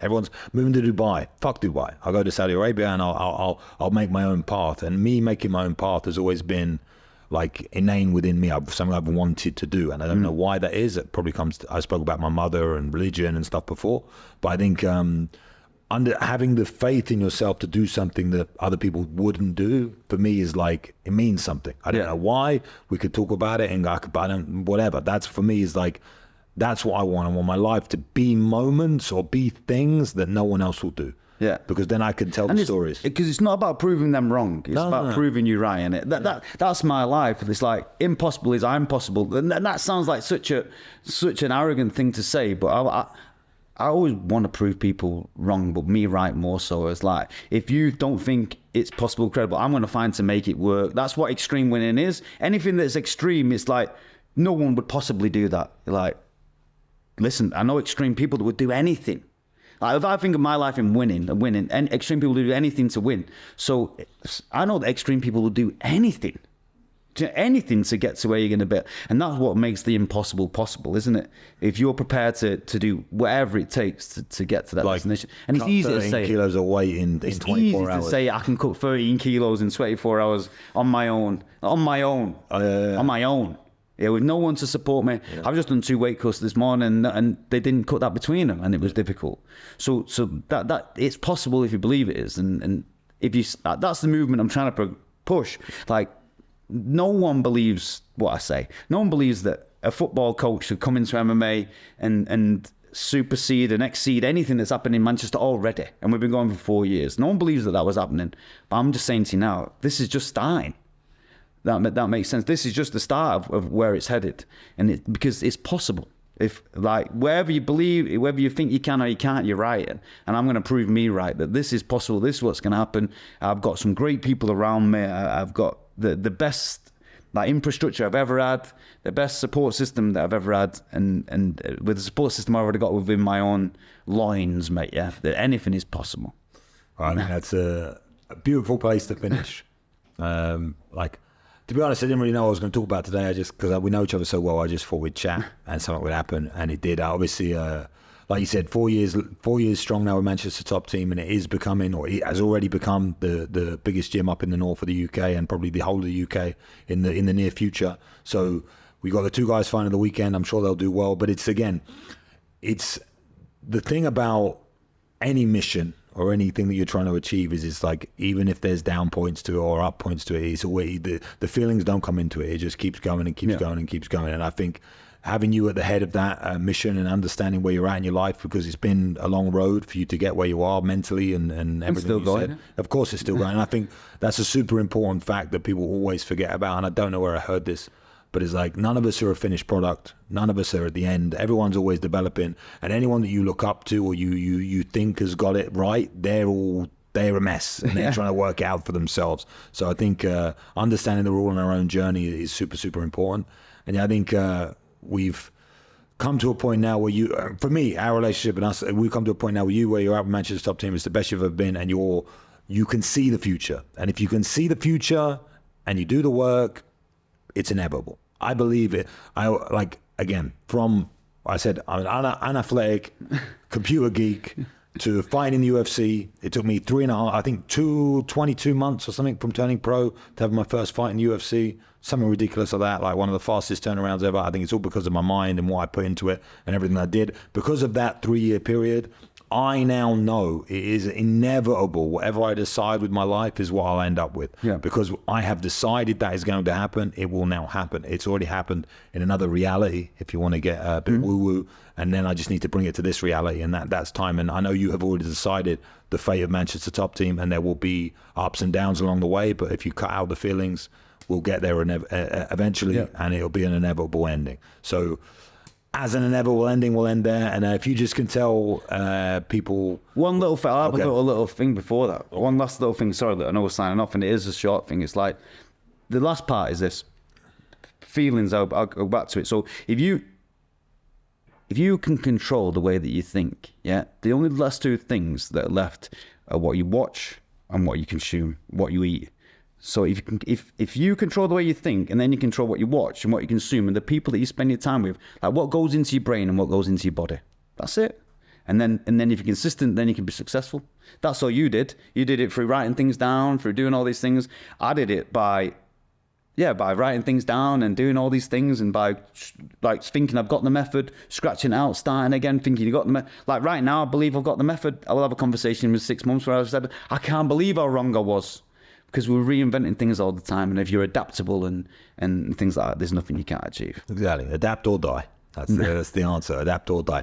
Everyone's moving to Dubai. Fuck Dubai. I'll go to Saudi Arabia and I'll make my own path. And me making my own path has always been like inane within me. Something I've wanted to do, and I don't know why that is. It probably comes to, I spoke about my mother and religion and stuff before, but I think under having the faith in yourself to do something that other people wouldn't do, for me, is like, it means something. I don't know why. We could talk about it and I don't, whatever. That's, for me, is like, that's what I want. I want my life to be moments or be things that no one else will do. Yeah, because then I can tell the stories. Because it's not about proving them wrong. It's about proving you right. And that's my life. It's like, impossible is I'm possible. And that sounds like such an arrogant thing to say, but I always want to prove people wrong, but me right more so. It's like, if you don't think it's possible, credible, I'm going to find to make it work. That's what extreme winning is. Anything that's extreme, it's like, no one would possibly do that. Like, listen, I know extreme people that would do anything. Like, if I think of my life in winning, and extreme people do anything to win. So I know that extreme people will do anything to get to where you're going to be. And that's what makes the impossible possible, isn't it? If you're prepared to do whatever it takes to get to that destination. And it's easy to say. Kilos of weight in 24 hours. It's easy to say I can cut 13 kilos in 24 hours on my own. Yeah, with no one to support me. Yeah. I've just done 2 weight cuts this morning, and they didn't cut that between them, and it was difficult. So that it's possible if you believe it is, and if you, that's the movement I'm trying to push. Like, no one believes what I say. No one believes that a football coach should come into MMA and supersede and exceed anything that's happened in Manchester already, and we've been going for 4 years. No one believes that was happening. But I'm just saying to you now, this is just starting. That makes sense. This is just the start of where it's headed, and because it's possible. If, like, wherever you believe, whether you think you can or you can't, you're right. And I'm going to prove me right, that this is possible. This is what's going to happen. I've got some great people around me. I've got the best infrastructure I've ever had, the best support system that I've ever had, and with the support system I've already got within my own loins, mate. Yeah, that anything is possible. I mean, that's a beautiful place to finish. To be honest, I didn't really know what I was going to talk about today. Because we know each other so well, I just thought we'd chat and something would happen, and it did. Obviously, like you said, 4 years strong now with Manchester top team, and it is becoming, or it has already become, the biggest gym up in the north of the UK, and probably the whole of the UK in the near future. So we got the 2 guys fighting the weekend. I'm sure they'll do well. But it's the thing about any mission or anything that you're trying to achieve is, it's like, even if there's down points to it or up points to it, it's always, the feelings don't come into it. It just keeps going and keeps going and keeps going. And I think having you at the head of that mission and understanding where you're at in your life, because it's been a long road for you to get where you are mentally and everything still you going. said. Of course it's still going. And I think that's a super important fact that people always forget about. And I don't know where I heard this, but it's like, none of us are a finished product. None of us are at the end. Everyone's always developing. And anyone that you look up to or you think has got it right, they're a mess, and they're trying to work out for themselves. So I think understanding that we're all on our own journey is super, super important. And I think we've come to a point now where for me, our relationship and us, we've come to a point now where you're out with Manchester top team. It's the best you've ever been, and you can see the future. And if you can see the future and you do the work, it's inevitable. I believe it. Again, I said, I'm an athletic computer geek to fighting in the UFC. It took me 22 months or something from turning pro to have my first fight in the UFC. Something ridiculous like that, like one of the fastest turnarounds ever. I think it's all because of my mind and what I put into it and everything I did. Because of that 3-year period, I now know it is inevitable. Whatever I decide with my life is what I'll end up with. Yeah. Because I have decided that is going to happen. It will now happen. It's already happened in another reality, if you want to get a bit woo-woo. And then I just need to bring it to this reality, and that's time. And I know you have already decided the fate of Manchester top team, and there will be ups and downs along the way. But if you cut out the feelings, we'll get there eventually, and it'll be an inevitable ending. So, as an inevitable ending, we'll end there. And if you just can tell people... One little thing, I'll have a little thing before that. One last little thing, sorry, that I know we're signing off, and it is a short thing. It's like, the last part is this. Feelings, I'll go back to it. So if you can control the way that you think, the only last 2 things that are left are what you watch and what you consume, what you eat. So if you control the way you think, and then you control what you watch and what you consume and the people that you spend your time with, like what goes into your brain and what goes into your body, that's it. And then if you're consistent, then you can be successful. That's all you did. You did it through writing things down, through doing all these things. I did it by writing things down and doing all these things, and by like thinking I've got the method, scratching it out, starting again, thinking you got the method. Like right now, I believe I've got the method. I will have a conversation in 6 months where I said, I can't believe how wrong I was, because we're reinventing things all the time. And if you're adaptable and things like that, there's nothing you can't achieve. Exactly. Adapt or die. That's the answer. Adapt or die.